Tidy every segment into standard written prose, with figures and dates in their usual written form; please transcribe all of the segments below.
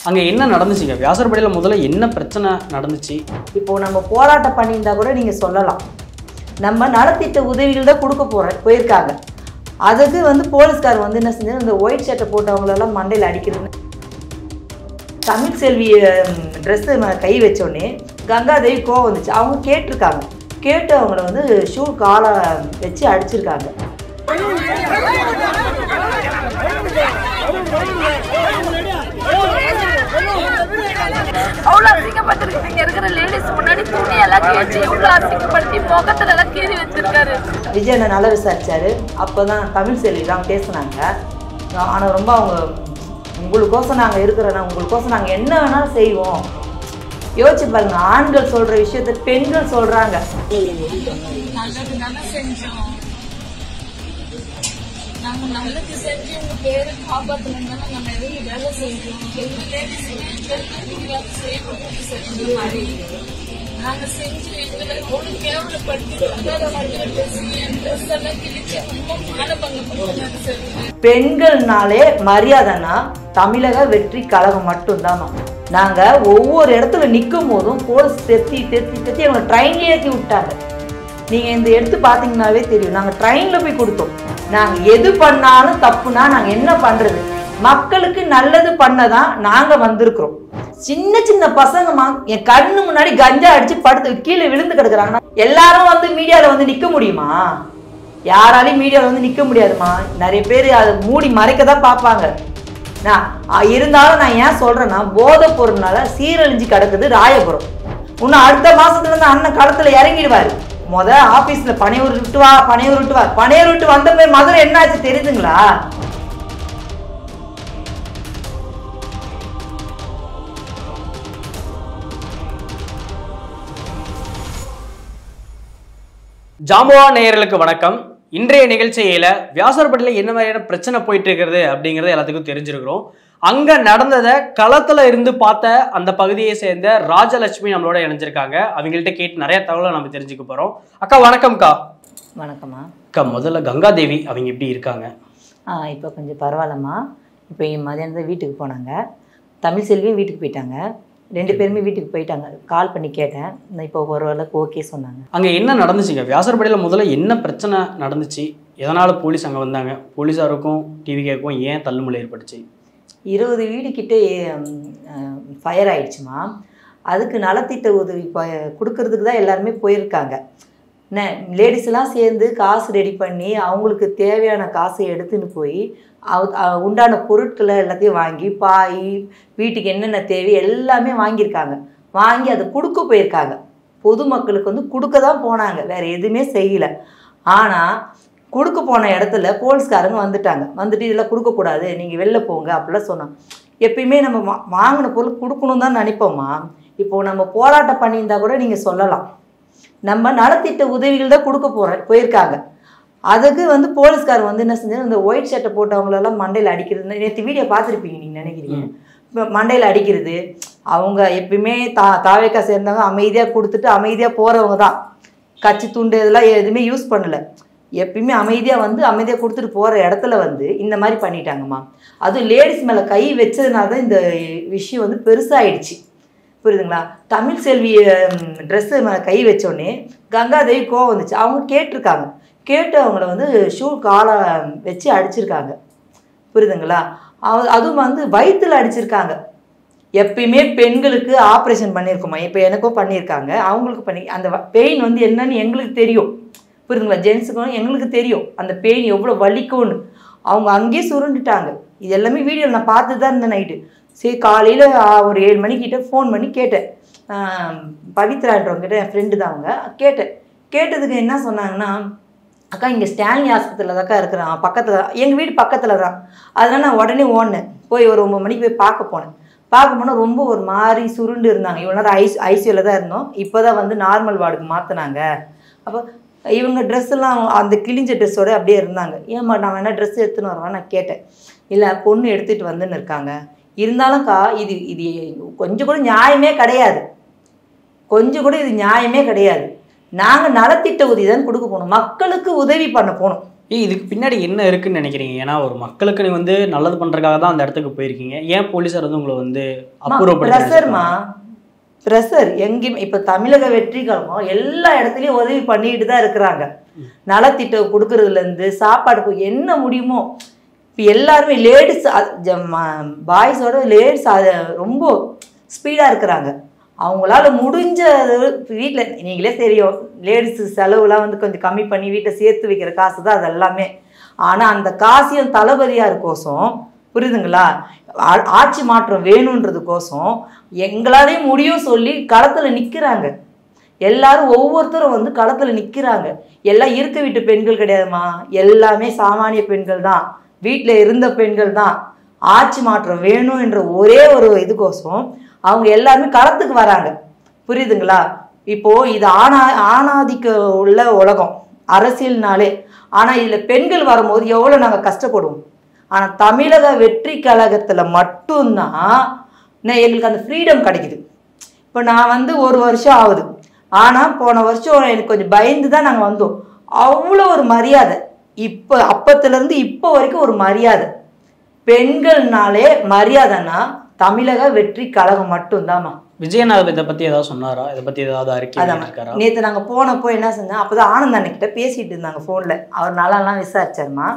அங்கே என்ன நடந்துச்சுங்க? வியாசர்பாடியில் முதல்ல என்ன பிரச்சனை நடந்துச்சு? இப்போது நம்ம போராட்டம் பண்ணியிருந்தா கூட நீங்கள் சொல்லலாம். நம்ம நலத்திட்ட உதவிகள் தான் கொடுக்க போயிருக்காங்க. அதுக்கு போலீஸ்கார் என்ன செஞ்சாரு, இந்த ஒயிட் ஷர்ட்டை போட்டவங்களெல்லாம் மண்டையில் அடிக்கிறதுன்னு தமிழ் செல்வி ட்ரெஸ்ஸு கை வச்சோடனே கங்காதேவி கோவம் வந்துச்சு. அவங்க கேட்டிருக்காங்க. கேட்டு அவங்கள ஷூ காலை வச்சு அடிச்சிருக்காங்க. அவ்வளோ அசிங்கப்பட்டிருக்கு. இங்க இருக்கிற லேடிஸ் முன்னாடி துணி எல்லாம் கேட்டு இவ்வளோ அசிங்கப்படுத்தி முகத்துல எல்லாம் கீறி வச்சிருக்காரு. விஜய் நல்லா விசாரிச்சாரு. அப்போதான் தமிழ் செல்வி தான் பேசினாங்க. ஆனால் ரொம்ப அவங்க உங்களுக்கோசம் நாங்கள் இருக்கிறோன்னா, உங்களுக்கோசம் நாங்கள் என்ன வேணாலும் செய்வோம். யோசிச்சு பாருங்க, ஆண்கள் சொல்ற விஷயத்த பெண்கள் சொல்றாங்க. பெண்கள்னாலே மரியாதைன்னா தமிழக வெற்றி கழகம் மட்டும்தான். நாங்க ஒவ்வொரு இடத்துல நிற்கும் போதும் போலீஸ் தெத்தி எங்களை ட்ரெயின்ல ஏற்றி விட்டாங்க. நீங்க இந்த எடுத்து பாத்தீங்கன்னாவே தெரியும். நாங்க ட்ரெயின்ல போய் கொடுத்தோம். நாங்க எது பண்ணாலும் தப்புனா நாங்க என்ன பண்றது? மக்களுக்கு நல்லது பண்ணதான் நாங்க வந்திருக்கிறோம். சின்ன பசங்கம்மா என் கண்ணு முன்னாடி கஞ்சா அடிச்சு படுத்து கீழே விழுந்து கிடக்குறாங்கன்னா எல்லாரும் மீடியால நிக்க முடியுமா? யாராலையும் மீடியால நிக்க முடியாதுமா. நிறைய பேர் அதை மூடி மறைக்கதான் பார்ப்பாங்க. இருந்தாலும் நான் ஏன் சொல்றேன்னா, போதை பொருள்னால சீரழிஞ்சு கிடக்குது ராயபுரம். இன்னும் அடுத்த மாசத்துல இருந்து அண்ணன் களத்துல இறங்கிடுவாரு. ஆபீஸ்ல பனையூர் விட்டு வா, பனையூர் விட்டு வந்த போய் மதுரை என்ன ஆச்சு தெரியுதுங்களா? ஜாம்பவா நேயர்களுக்கு வணக்கம். இன்றைய நிகழ்ச்சியில வியாசர்பாடியில் என்ன மாதிரியான பிரச்சனை போயிட்டு இருக்கிறது அப்படிங்கறது எல்லாத்துக்கும் தெரிஞ்சிருக்கிறோம். அங்க நடந்ததை களத்துல இருந்து பார்த்த அந்த பகுதியை சேர்ந்த ராஜலட்சுமி நம்மளோட இணைஞ்சிருக்காங்க. அவங்கள்ட்ட கேட்டு நிறைய தகவலை நம்ம தெரிஞ்சுக்க போறோம். அக்கா வணக்கம்க்கா. வணக்கம்மா. அக்கா, முதல்ல கங்காதேவி அவங்க எப்படி இருக்காங்க? இப்போ கொஞ்சம் பரவாயில்லம்மா. இப்போ மதியானம் வீட்டுக்கு போனாங்க. தமிழ் செல்வியும் வீட்டுக்கு போயிட்டாங்க. 2 பேருமே வீட்டுக்கு போயிட்டாங்க. கால் பண்ணி கேட்டேன். இப்போ ஓரளவுக்கு ஓகே சொன்னாங்க. அங்கே என்ன நடந்துச்சுங்க? வியாசர்பாடியில் முதல்ல என்ன பிரச்சனை நடந்துச்சு? எதனால் போலீஸ் அங்கே வந்தாங்க? போலீஸாருக்கும் டிவிகேக்கும் ஏன் தள்ளுமுறை ஏற்பட்டுச்சு? 20 வீடு கிட்டே ஃபயர் ஆயிடுச்சுமா. அதுக்கு நலத்திட்ட உதவி கொடுக்கறதுக்கு தான் எல்லாருமே போயிருக்காங்க. லேடிஸ்லாம் சேர்ந்து காசு ரெடி பண்ணி அவங்களுக்கு தேவையான காசை எடுத்துன்னு போய் உண்டான பொருட்களை எல்லாத்தையும் வாங்கி பாய் வீட்டுக்கு என்னென்ன தேவை எல்லாமே வாங்கியிருக்காங்க. வாங்கி அதை கொடுக்க போயிருக்காங்க. பொதுமக்களுக்கு கொடுக்க தான் போனாங்க, வேறு எதுவுமே செய்யலை. ஆனால் கொடுக்க போன இடத்துல போலீஸ்காரங்க வந்துட்டு இதெல்லாம் கொடுக்கக்கூடாது, நீங்கள் வெளில போங்க அப்படிலாம் சொன்னாங்க. எப்பயுமே நம்ம வாங்கின பொருள் கொடுக்கணும் தான் நினைப்போம்மா. இப்போது நம்ம போராட்டம் பண்ணியிருந்தா கூட நீங்கள் சொல்லலாம். நம்ம நலத்திட்ட உதவிகள் தான் கொடுக்க போயிருக்காங்க. அதுக்கு போலீஸ்கார் என்ன செஞ்சாரு, இந்த ஒயிட் ஷர்ட்டை போட்டவங்களெல்லாம் மண்டையில் அடிக்கிறது. நேற்று வீடியோ பார்த்துருப்பீங்க, நீங்கள் நினைக்கிறீங்க. இப்போ மண்டையில் அடிக்கிறது அவங்க எப்பயுமே தாவேக்கா சேர்ந்தவங்க அமைதியாக கொடுத்துட்டு அமைதியாக போகிறவங்க தான். கட்சி துண்டு இதெல்லாம் எதுவுமே யூஸ் பண்ணலை. எப்பயுமே அமைதியாக அமைதியாக கொடுத்துட்டு போகிற இடத்துல இந்த மாதிரி பண்ணிட்டாங்கம்மா. அதுவும் லேடிஸ் மேலே கை வச்சதுனால தான் இந்த விஷயம் பெருசாகிடுச்சு. புரியுதுங்களா? தமிழ் செல்வி ட்ரெஸ்ஸு கை வச்சோடனே கங்காதேவி கோவம் வந்துச்சு. அவங்க கேட்டிருக்காங்க. கேட்டு அவங்கள ஷூ காலை வச்சு அடிச்சிருக்காங்க. புரியுதுங்களா? அதுவும் வயிற்றுல அடிச்சிருக்காங்க. எப்பயுமே பெண்களுக்கு ஆப்ரேஷன் பண்ணியிருக்கோமா, இப்போ எனக்கும் பண்ணியிருக்காங்க, அவங்களுக்கு அந்த பெயின் என்னன்னு எங்களுக்கு தெரியும். புரியுதுங்களா? ஜென்ஸுக்கும் எங்களுக்கு தெரியும் அந்த பெயின் எவ்வளோ வலிக்கும்னு. அவங்க அங்கேயே சுருண்டுட்டாங்க. இது எல்லாமே வீடியோவில் நான் பார்த்து தான் இருந்தேன் நைட்டு. சரி, காலையில் ஒரு 7 மணிக்கிட்ட ஃபோன் பண்ணி கேட்டேன். பவித்ரான்றவங்கிட்ட என் ஃப்ரெண்டு தான் அவங்க. கேட்டதுக்கு என்ன சொன்னாங்கன்னா, அக்கா இங்கே ஸ்டான்லி ஆஸ்பத்திரியில் தாக்கா இருக்கிறான், பக்கத்தில் தான், எங்கள் வீடு பக்கத்தில் தான். அதனால் நான் உடனே ஓடினேன். போய் ஒரு 9 மணிக்கு போய் பார்க்க போனால் ரொம்ப ஒரு மாதிரி சுருண்டு இருந்தாங்க. இவ்வளோ நேரம் ஐசியூவில் தான் இருந்தோம். இப்போ தான் நார்மல் வார்டுக்கு மாற்றினாங்க. அப்போ இவங்க ட்ரெஸ்ஸெல்லாம் அந்த கிழிஞ்ச ட்ரெஸ்ஸோடு அப்படியே இருந்தாங்க. ஏம்மா நான் வேணா ட்ரெஸ் எடுத்துன்னு வருவான்னு நான் கேட்டேன். இல்லை பொண்ணு எடுத்துகிட்டு வந்துன்னு இருக்காங்க. இருந்தாலும்க்கா இது கொஞ்சம் கூட நியாயமே கிடையாது. இது நியாயமே கிடையாது. நாங்கள் நலத்திட்ட உதவி தான் கொடுக்க போகணும், மக்களுக்கு உதவி பண்ண போகணும். இதுக்கு பின்னாடி என்ன இருக்குன்னு நினைக்கிறீங்க? ஏன்னா ஒரு மக்களுக்கு நீங்க வந்து நல்லது பண்றதுக்காக தான் அந்த இடத்துக்கு போயிருக்கீங்க. ஏன் போலீஸார் வந்து உங்களை வந்து ப்ரெஷர்மா, ப்ரெஷர் எங்கேயுமே. இப்போ தமிழக வெற்றி கழகம் எல்லா இடத்துலையும் உதவி பண்ணிட்டு தான் இருக்கிறாங்க. நலத்திட்டம் கொடுக்கறதுலேருந்து சாப்பாடு என்ன முடியுமோ. இப்போ எல்லாருமே லேடிஸ், பாய்ஸோட லேடிஸ் ரொம்ப ஸ்பீடாக இருக்கிறாங்க. அவங்களால முடிஞ்ச வீட்டில் நீங்களே தெரியும், லேடிஸு செலவுலாம் வந்து கொஞ்சம் கம்மி பண்ணி வீட்டை சேர்த்து வைக்கிற காசு தான் அது எல்லாமே. ஆனால் அந்த காசியம் தளபதியாருக்கோசம், புரியுதுங்களா, ஆட்சி மாற்றம் வேணுன்றதுக்கோசம் எங்களாலையும் முடியும் சொல்லி களத்தில் நிற்கிறாங்க. எல்லாரும் ஒவ்வொருத்தரும் வந்து களத்தில் நிற்கிறாங்க. எல்லாம் இருக்க வீட்டு பெண்கள் கிடையாதுமா, எல்லாமே சாமானிய பெண்கள் தான், வீட்டில் இருந்த பெண்கள் தான். ஆட்சி மாற்றம் வேணும் என்ற ஒரே ஒரு இதுக்கோசம் அவங்க எல்லாருமே களத்துக்கு வராங்க. புரியுதுங்களா? இப்போ இது ஆணாதிக்க உள்ள உலகம் அரசியல்னாலே. ஆனால் இதில் பெண்கள் வரும்போது எவ்வளோ நாங்கள் கஷ்டப்படுவோம். ஆனால் தமிழக வெற்றி கழகத்தில் மட்டும்தான் எங்களுக்கு அந்த ஃப்ரீடம் கிடைக்குது. இப்போ நான் வந்து 1 வருஷம் ஆகுது. ஆனால் போன வருஷம் எனக்கு கொஞ்சம் பயந்து தான் நாங்கள் வந்தோம். அவ்வளோ ஒரு மரியாதை. இப்போ அப்பத்துலேருந்து இப்போ வரைக்கும் ஒரு மரியாதை. பெண்கள்னாலே மரியாதைன்னா தமிழக வெற்றி கழகம் மட்டும்தாம்மா. விஜயநாதன் இதை பற்றி ஏதாவது சொன்னாரா? இதை பற்றி ஏதாவது அறிக்கை? நேற்று நாங்கள் போனப்போ என்ன செஞ்சோம், அப்போ தான் ஆனந்த் அண்ணக்கிட்ட பேசிகிட்டு இருந்தாங்க ஃபோனில். அவர் நலம்லாம் விசாரிச்சாருமா.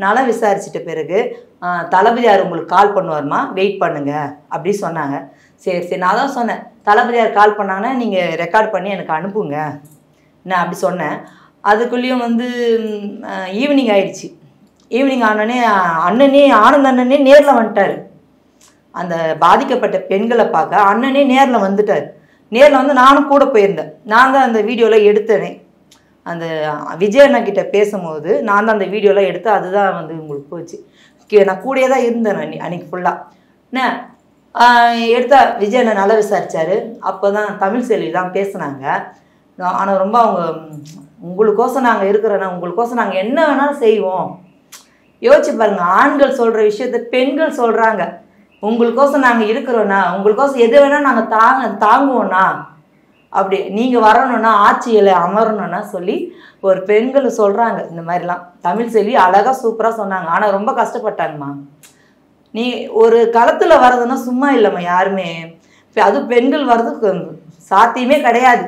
நலம் விசாரிச்சிட்ட பிறகு தளபதியார் உங்களுக்கு கால் பண்ணுவார்மா, வெயிட் பண்ணுங்க அப்படி சொன்னாங்க. சரி சரி, நான் தான் சொன்னேன், தளபதியார் கால் பண்ணாங்கன்னா நீங்கள் ரெக்கார்ட் பண்ணி எனக்கு அனுப்புங்க நான் அப்படி சொன்னேன். அதுக்குள்ளேயும் வந்து ஈவினிங் ஆயிடுச்சு. ஈவினிங் ஆனோடனே ஆனந்த் அண்ணனே நேரில் வந்துட்டார். அந்த பாதிக்கப்பட்ட பெண்களை பார்க்க அண்ணனே நேரில் வந்துட்டார். நேரில் வந்து நானும் கூட போயிருந்தேன். நான் தான் அந்த வீடியோலாம் எடுத்தேனே. அந்த விஜய் அண்ணா கிட்ட பேசும்போது நான் தான் அந்த வீடியோலாம் எடுத்து அதுதான் வந்து உங்களுக்கு போச்சு. நான் கூடயே தான் இருந்தேன் அன்னைக்கு ஃபுல்லாக. என்ன எடுத்தா விஜய் அண்ணா நல்லா விசாரித்தார். அப்போ தான் தமிழ் செல்வி தான் பேசுனாங்க. ஆனால் ரொம்ப அவங்க உங்களுக்கோசம் நாங்கள் இருக்கிறோன்னா, உங்களுக்கோசம் நாங்கள் என்ன வேணாலும் செய்வோம். யோசிச்சு பாருங்க, ஆண்கள் சொல்கிற விஷயத்த பெண்கள் சொல்கிறாங்க. உங்களுக்கோசம் நாங்கள் இருக்கிறோண்ணா, உங்களுக்கோசம் எது வேணால் நாங்கள் தாங்குவோண்ணா, அப்படி நீங்கள் வரணும்னா ஆட்சியில் அமரணும்னா சொல்லி ஒரு பெண்கள் சொல்கிறாங்க. இந்த மாதிரிலாம் தமிழ் செல்வி அழகாக சூப்பராக சொன்னாங்க. ஆனால் ரொம்ப கஷ்டப்பட்டாங்கம்மா. நீ ஒரு களத்தில் வர்றதுன்னா சும்மா இல்லைம்மா யாருமே. அது பெண்கள் வர்றதுக்கு சாத்தியமே கிடையாது.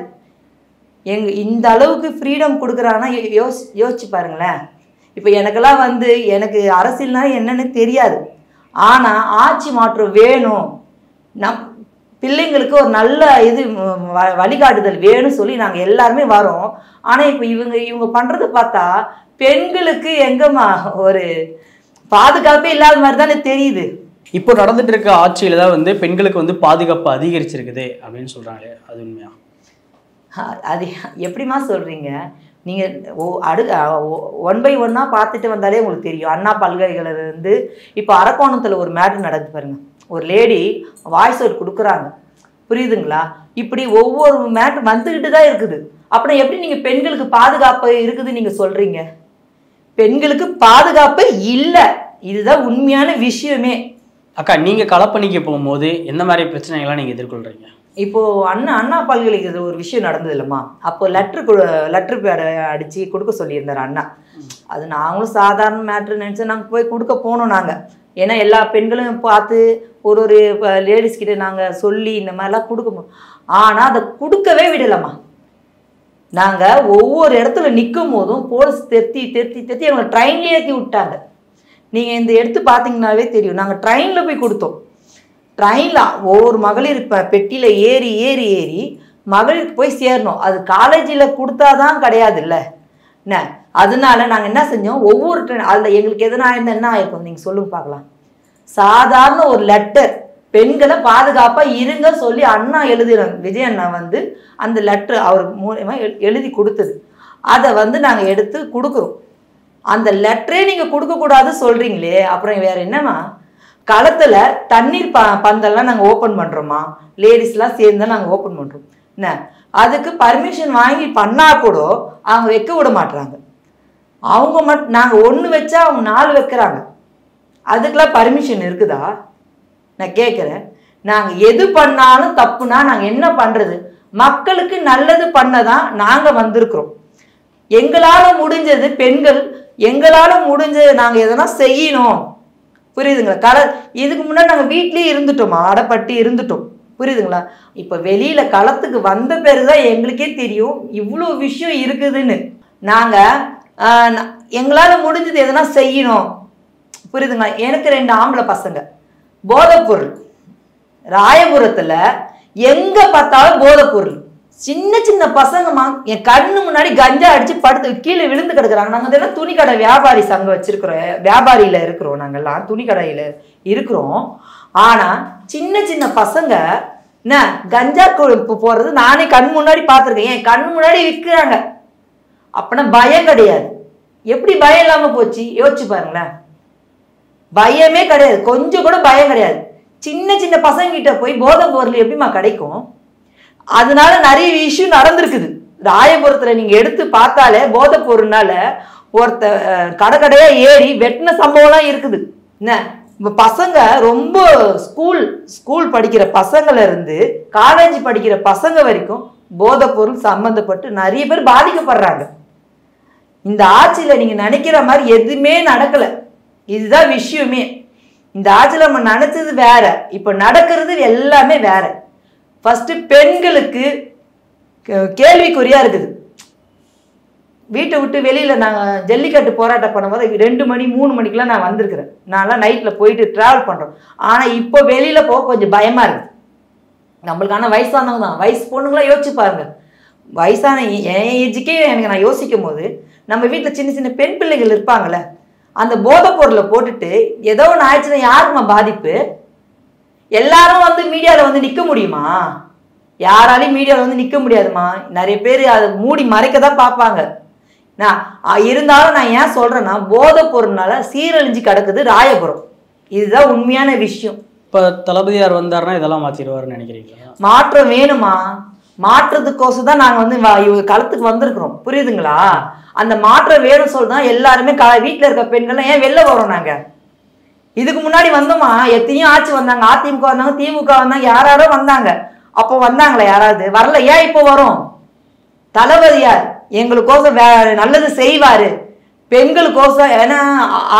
இந்த அளவுக்கு ஃப்ரீடம் கொடுக்குறாங்கன்னா யோசிச்சு பாருங்களேன். இப்போ எனக்கெல்லாம் வந்து எனக்கு அரசியல்னா என்னன்னு தெரியாது. ஆனால் ஆட்சி மாற்றம் வேணும், பிள்ளைங்களுக்கு ஒரு நல்ல இது வழிகாட்டுதல் வேணும்னு சொல்லி நாங்கள் எல்லாருமே வரோம். ஆனால் இப்போ இவங்க பண்ணுறது பார்த்தா பெண்களுக்கு எங்கம்மா ஒரு பாதுகாப்பே இல்லாத மாதிரி தானே தெரியுது. இப்போ நடந்துட்டு இருக்க ஆட்சியில தான் வந்து பெண்களுக்கு வந்து பாதுகாப்பு அதிகரிச்சிருக்குது அப்படின்னு சொல்றாங்க. அது உண்மையா? அது எப்படிமா சொல்றீங்க நீங்கள்? ஒன் பை ஒன்னாக பார்த்துட்டு வந்தாலே உங்களுக்கு தெரியும். அண்ணா பல்கலைக்கழகத்திலிருந்து இப்போ அரக்கோணத்தில் ஒரு மேட்ரு நடக்குது பாருங்க. ஒரு லேடி வாய்ஸ் அவுட் கொடுக்குறாங்க, புரியுதுங்களா? இப்படி ஒவ்வொரு மேட்ரு வந்துக்கிட்டு தான் இருக்குது. அப்புறம் எப்படி நீங்கள் பெண்களுக்கு பாதுகாப்பு இருக்குது நீங்கள் சொல்கிறீங்க? பெண்களுக்கு பாதுகாப்பு இல்லை, இதுதான் உண்மையான விஷயமே. அக்கா, நீங்கள் களப்பணிக்க போகும்போது எந்த மாதிரி பிரச்சனைகள்லாம் நீங்கள் எதிர்கொள்கிறீங்க? இப்போது அண்ணா பல்கலைக்கழகத்தில் ஒரு விஷயம் நடந்தது இல்லைம்மா. அப்போ லெட்ரு பேடை அடித்து கொடுக்க சொல்லியிருந்தார் அண்ணா. அது நாங்களும் சாதாரண மேட்ரு நினச்சி நாங்கள் போய் கொடுக்க போனோம். நாங்கள் ஏன்னா எல்லா பெண்களும் பார்த்து ஒரு லேடிஸ்கிட்ட நாங்கள் சொல்லி இந்த மாதிரிலாம் கொடுக்க. ஆனால் அதை கொடுக்கவே விடலாமா. நாங்கள் ஒவ்வொரு இடத்துல நிற்கும் போதும் போலீஸ் தெத்தி எங்களை ட்ரெயின்லேயே ஏற்றி விட்டாங்க. நீங்கள் இந்த எடுத்து பார்த்தீங்கன்னாவே தெரியும். நாங்கள் ட்ரெயினில் போய் கொடுத்தோம். ட்ரெயினில் ஒவ்வொரு மகளிர் பெட்டியில் ஏறி மகளிருக்கு போய் சேரணும். அது காலேஜில் கொடுத்தாதான் கிடையாது இல்லை என்ன. அதனால நாங்கள் என்ன செஞ்சோம், ஒவ்வொரு ட்ரெயின் அதில் எங்களுக்கு எதனா இருந்தால் என்ன ஆயிருக்கும் நீங்கள் சொல்லுங்க பார்க்கலாம். சாதாரண ஒரு லெட்டர், பெண்களை பாதுகாப்பாக இருங்க சொல்லி அண்ணா எழுதினாங்க. விஜய் அண்ணா வந்து அந்த லெட்ரு அவர் மூலமாக எழுதி கொடுத்தது. அதை வந்து நாங்கள் எடுத்து கொடுக்குறோம். அந்த லெட்டரே நீங்கள் கொடுக்கக்கூடாது சொல்கிறீங்களே, அப்புறம் வேறு என்னம்மா? களத்தில் தண்ணீர் பந்தல்லாம் நாங்கள் ஓப்பன் பண்ணுறோமா, லேடிஸ்லாம் சேர்ந்து தான் நாங்கள் ஓப்பன் பண்ணுறோம் என்ன. அதுக்கு பர்மிஷன் வாங்கி பண்ணால் கூட அவங்க வைக்க விட மாட்டுறாங்க. அவங்க மட்டும் நாங்கள் 1 வச்சா அவங்க 4 வைக்கிறாங்க. அதுக்கெல்லாம் பர்மிஷன் இருக்குதா நான் கேட்குறேன். நாங்கள் எது பண்ணாலும் தப்புனா நாங்கள் என்ன பண்ணுறது? மக்களுக்கு நல்லது பண்ண தான் நாங்கள் வந்திருக்கிறோம். எங்களால முடிஞ்சது பெண்கள், எங்களால முடிஞ்சது நாங்க எதனா செய்யணும். புரியுதுங்களா? இதுக்கு முன்னாடி நாங்க வீட்லயே இருந்துட்டோம், அடப்பட்டு இருந்துட்டோம். புரியுதுங்களா? இப்ப வெளியில களத்துக்கு வந்த பிறகுதான் எங்களுக்கே தெரியும் இவ்வளோ விஷயம் இருக்குதுன்னு. நாங்க எங்களால முடிஞ்சது எதனா செய்யணும். புரியுதுங்களா? எனக்கு 2 ஆம்பளை பசங்க. போதைப்பொருள் ராயபுரத்துல எங்க பார்த்தாலும் போதைப்பொருள். சின்ன சின்ன பசங்கம்மா என் கண்ணு முன்னாடி கஞ்சா அடிச்சு படுத்து கீழே விழுந்து கிடக்குறாங்க. நாங்க இதெல்லாம் துணிக்கடை வியாபாரி சங்கம் வச்சிருக்கிறோம், வியாபாரியில இருக்கிறோம், நாங்கெல்லாம் துணிக்கடையில இருக்கிறோம். ஆனா சின்ன சின்ன பசங்க என்ன கஞ்சா போறது நானே கண் முன்னாடி பார்த்துருக்கேன். என் கண் முன்னாடி விற்கிறாங்க. அப்பனா பயம் கிடையாது. எப்படி பயம் இல்லாம போச்சு யோசிச்சு பாருங்களேன். பயமே கிடையாது, கொஞ்சம் கூட பயம் கிடையாது. சின்ன சின்ன பசங்க கிட்ட போய் போதை பொருள் எப்படிமா கிடைக்கும்? அதனால நிறைய இஷ்யூ நடந்திருக்குது. ராயபுரத்துல நீங்க எடுத்து பார்த்தாலே போதை பொருள்னால ஒருத்த கடைக்கடையா ஏறி வெட்டின சம்பவம்லாம் இருக்குது. என்ன பசங்க ரொம்ப ஸ்கூல் படிக்கிற பசங்கள்ல இருந்து காலேஜ் படிக்கிற பசங்க வரைக்கும் போதை பொருள் சம்பந்தப்பட்டு நிறைய பேர் பாதிக்கப்படுறாங்க. இந்த ஆட்சியில நீங்க நினைக்கிற மாதிரி எதுவுமே நடக்கல. இதுதான் விஷயமே. இந்த ஆட்சியில நம்ம நினைச்சது வேற, இப்ப நடக்கிறது எல்லாமே வேற. ஃபர்ஸ்ட் பெண்களுக்கு கேள்விக்குறியா இருக்குது. வீட்டை விட்டு வெளியில நாங்கள் ஜல்லிக்கட்டு போராட்டம் பண்ணும்போது 2 மணி 3 மணிக்கெல்லாம் நான் வந்திருக்கிறேன். நான்லாம் நைட்டில் போயிட்டு ட்ராவல் பண்ணுறோம். ஆனால் இப்போ வெளியில் போக கொஞ்சம் பயமாக இருக்குது நம்மளுக்கு. ஆனால் வயசானவங்க தான், வயசு பொண்ணுங்களாம் யோசிச்சு பாருங்க. வயசான என் ஏஜுக்கே எனக்கு நான் யோசிக்கும் போது நம்ம வீட்டில் சின்ன சின்ன பெண் பிள்ளைகள் இருப்பாங்கள்ல, அந்த போதைப் பொருளை போட்டுட்டு ஏதோ ஒன்று ஆயிடுச்சுன்னா யாருக்குமா பாதிப்பு? எல்லாரும் வந்து மீடியாவில் வந்து நிற்க முடியுமா? யாராலையும் மீடியாவில் வந்து நிற்க முடியாதுமா. நிறைய பேர் அதை மூடி மறைக்க தான் பார்ப்பாங்க. இருந்தாலும் நான் ஏன் சொல்றேன்னா, போதை பொருள்னால சீரழிஞ்சு கிடக்குது ராயபுரம். இதுதான் உண்மையான விஷயம். இப்ப தளபதியார் வந்தாருன்னா இதெல்லாம் மாத்திடுவாருன்னு நினைக்கிறீங்களா? மாற்றம் வேணுமா? மாற்றத்துக்கோசம் தான் நாங்க வந்து களத்துக்கு வந்திருக்கிறோம். புரியுதுங்களா? அந்த மாற்றம் வேணும் சொல்லிதான் எல்லாருமே வீட்டுல இருக்க பெண்கள் ஏன் வெளில வரோம். நாங்க இதுக்கு முன்னாடி வந்தோமா? எத்தனையோ ஆட்சி வந்தாங்க. அதிமுக வந்தாங்க, திமுக வந்தாங்க, யாரோ வந்தாங்க. அப்போ வந்தாங்களா? யாராவது வரல. ஏன் இப்போ வரும்? தளபதியார் எங்களுக்கோசம் நல்லது செய்வாரு, பெண்களுக்கோசம். ஏன்னா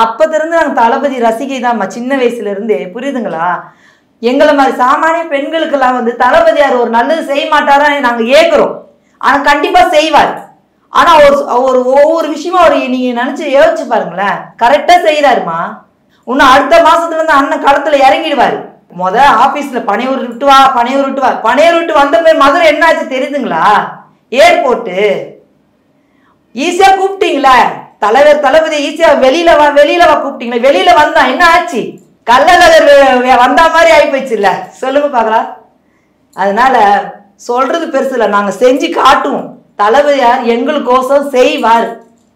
அப்பத்திலிருந்து நாங்கள் தளபதி ரசிகை தான் சின்ன வயசுல இருந்தே. புரியுதுங்களா? எங்களை மாதிரி சாமானிய பெண்களுக்கெல்லாம் வந்து தளபதியார் ஒரு நல்லது செய்ய மாட்டாரா நாங்க ஏக்குறோம். ஆனா கண்டிப்பா செய்வார். ஆனா ஒவ்வொரு விஷயமா நீங்க நினைச்சு யோசிச்சு பாருங்களேன். கரெக்டா செய்யறாருமா. இன்னும் அடுத்த மாசத்துல இருந்து அண்ணன் களத்துல இறங்கிடுவாரு. ஆபீஸ்ல பனையூர் விட்டு வா, பனையூர் விட்டு வா. பனையூர் விட்டு வந்த போய் மதுரை என்ன ஆச்சு தெரியுதுங்களா? ஏர்போர்ட்டு ஈஸியா கூப்பிட்டீங்களா? தளபதி ஈஸியா வெளியில வா கூப்பிட்டீங்களா? வெளியில வந்தா என்ன ஆச்சு? கள்ளழகர் வந்தா மாதிரி ஆகி போயிடுச்சு இல்ல? சொல்லுங்க பாக்கலாம். அதனால சொல்றது பெருசு இல்ல, நாங்க செஞ்சு காட்டுவோம். தளபதியார் எங்களுக்கோசம் செய்வார்.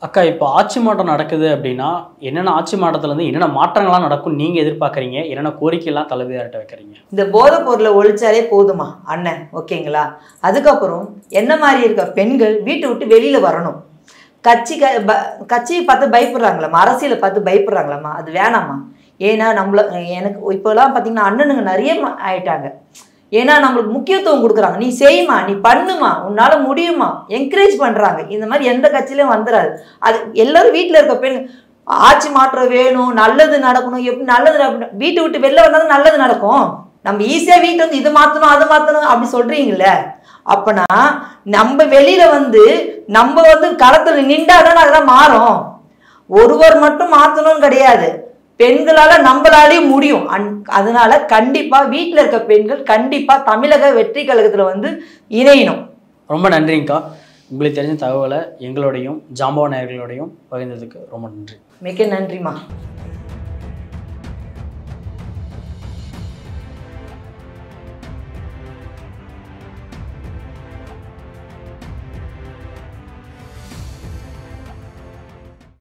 அக்கா, இப்போ ஆட்சி மாற்றம் நடக்குது அப்படின்னா என்னென்ன ஆட்சி மாற்றத்துல இருந்து என்னென்ன மாற்றங்கள்லாம் நடக்கும் நீங்க எதிர்பார்க்குறீங்க? என்னென்ன கோரிக்கைலாம் தளபதியார்கிட்ட வைக்கிறீங்க? இந்த போதை பொருளை ஒழிச்சாலே போதுமா அண்ணன்? ஓகேங்களா? அதுக்கப்புறம் என்ன மாதிரி இருக்க பெண்கள் வீட்டை விட்டு வெளியில வரணும். கட்சியை பார்த்து பயப்படுறாங்களாம்மா, அரசியலை பார்த்து பயப்படுறாங்களாம்மா. அது வேணாமா. ஏன்னா எனக்கு இப்போலாம் பார்த்தீங்கன்னா அண்ணனுங்க நிறைய ஆயிட்டாங்க. ஏன்னா நம்மளுக்கு முக்கியத்துவம் கொடுக்குறாங்க. நீ செய்யுமா, நீ பண்ணுமா, உன்னால முடியுமா, என்கரேஜ் பண்றாங்க. இந்த மாதிரி எந்த கட்சியிலையும் வந்துடாது. அது எல்லாரும் வீட்டில் இருக்க பெண் ஆட்சி மாற்றம் வேணும், நல்லது நடக்கணும். எப்படி நல்லது? வீட்டை விட்டு வெளில வந்தாலும் நல்லது நடக்கும். நம்ம ஈஸியா வீட்டை வந்து இது மாற்றணும் அது மாற்றணும் அப்படி சொல்றீங்கல்ல. அப்பனா நம்ம வெளியில வந்து நம்ம வந்து களத்துல நின்றாதான் அதெல்லாம் மாறும். ஒருவர் மட்டும் மாற்றணும்னு கிடையாது, பெண்களால நம்மளாலேயும் முடியும். அதனால கண்டிப்பா வீட்டில் இருக்க பெண்கள் கண்டிப்பா தமிழக வெற்றி கழகத்துல வந்து இணையணும். ரொம்ப நன்றிங்கக்கா. உங்களுக்கு தெரிஞ்ச தகவலை எங்களோடையும் ஜாம்பவான் நேயர்களோடையும் பகிர்ந்ததுக்கு ரொம்ப நன்றி. மிக்க நன்றிமா.